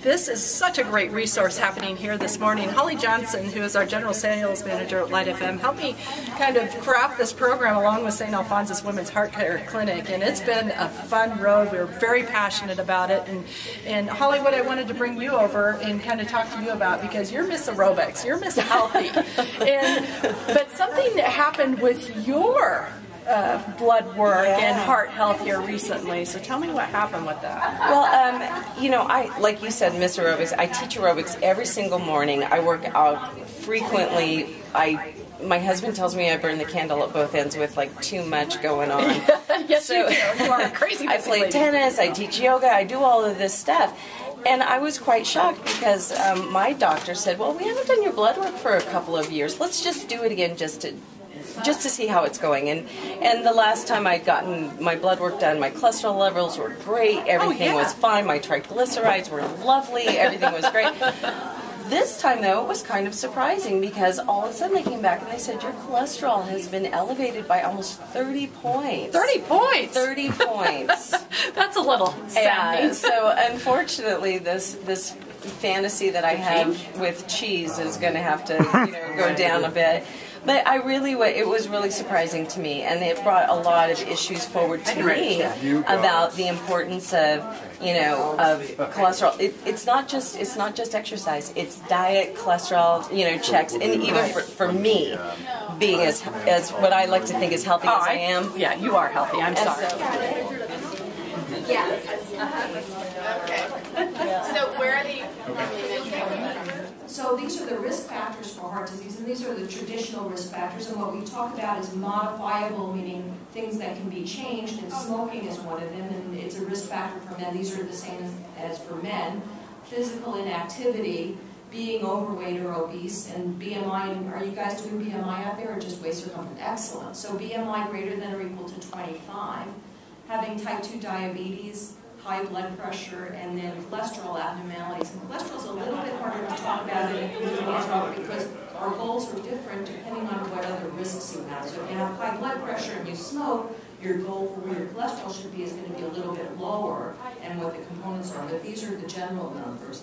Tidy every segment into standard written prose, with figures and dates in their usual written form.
this is such a great resource happening here this morning. Holly Johnson, who is our General Sales Manager at LITE-FM, helped me kind of craft this program along with St. Alphonsus Women's Heart Care Clinic, and it's been a fun road. We're very passionate about it. And Holly, what I wanted to bring you over and kind of talk to you about, because you're Miss Aerobics, you're Miss Healthy, but something that happened with your blood work and heart health here recently. So tell me what happened with that. Well, you know, like you said, Miss Aerobics, I teach aerobics every single morning. I work out frequently. My husband tells me I burn the candle at both ends with like too much going on. Yes, so, you do. You are a crazy I play tennis, I teach yoga, I do all of this stuff. And I was quite shocked because my doctor said, well, we haven't done your blood work for a couple of years. Let's just do it again just to see how it's going. And the last time I'd gotten my blood work done, my cholesterol levels were great, everything was fine, my triglycerides were lovely, everything was great. This time, though, it was kind of surprising because all of a sudden they came back and they said, your cholesterol has been elevated by almost 30 points. 30 points? 30 points. That's a little sad. So unfortunately, this fantasy that I have with cheese is going to have to go down a bit. But it was really surprising to me, and it brought a lot of issues forward to me about the importance of, of cholesterol. It's not just exercise. It's diet, cholesterol, checks, and even for me, being as what I like to think as healthy as I am. Yeah, you are healthy. I'm sorry. So where are the? So these are the risk factors for heart disease, and these are the traditional risk factors. And what we talk about is modifiable, meaning things that can be changed, and smoking is one of them, and it's a risk factor for men. These are the same as for men. Physical inactivity, being overweight or obese, and BMI. Are you guys doing BMI out there, or just waist circumference? Excellent. So BMI greater than or equal to 25. Having type 2 diabetes, high blood pressure, and then cholesterol abnormalities. And cholesterol is a little bit harder to talk about in a community as well because our goals are different depending on what other risks you have. So if you have high blood pressure and you smoke, your goal for where your cholesterol should be is going to be a little bit lower, and what the components are. But these are the general numbers.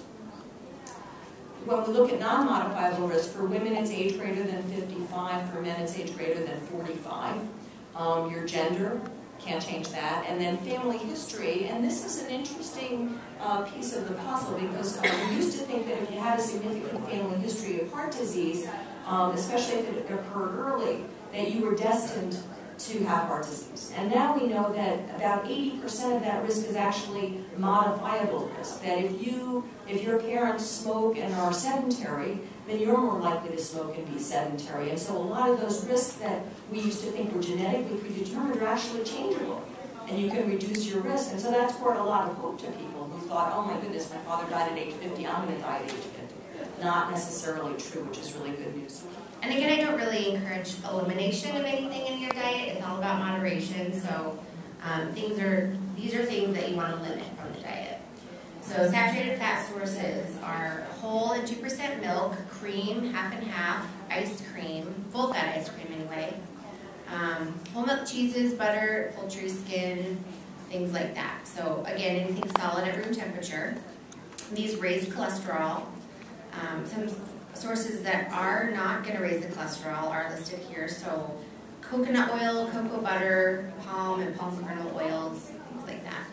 When we look at non-modifiable risk, for women it's age greater than 55, for men it's age greater than 45. Your gender, can't change that. And then family history, and this is an interesting piece of the puzzle because we used to think that if you had a significant family history of heart disease, especially if it occurred early, that you were destined to have heart disease. And now we know that about 80% of that risk is actually modifiable risk. That if your parents smoke and are sedentary, then you're more likely to smoke and be sedentary. And so a lot of those risks that we used to think were genetically predetermined are actually changeable. And you can reduce your risk. And so that's brought a lot of hope to people who thought, oh my goodness, my father died at age 50, I'm going to die at age 50. Not necessarily true, which is really good news. And again, I don't really encourage elimination of anything in your diet. It's all about moderation. So these are things that you want to limit from the diet. So saturated fat sources are whole and 2% milk, cream, half and half, iced cream, full fat ice cream anyway, whole milk cheeses, butter, poultry skin, things like that. So again, anything solid at room temperature. These raise cholesterol. Some sources that are not going to raise the cholesterol are listed here. So coconut oil, cocoa butter, palm and palm kernel oils, things like that.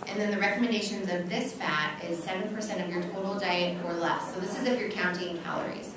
And then the recommendations of this fat is 7% of your total diet or less. So this is if you're counting calories.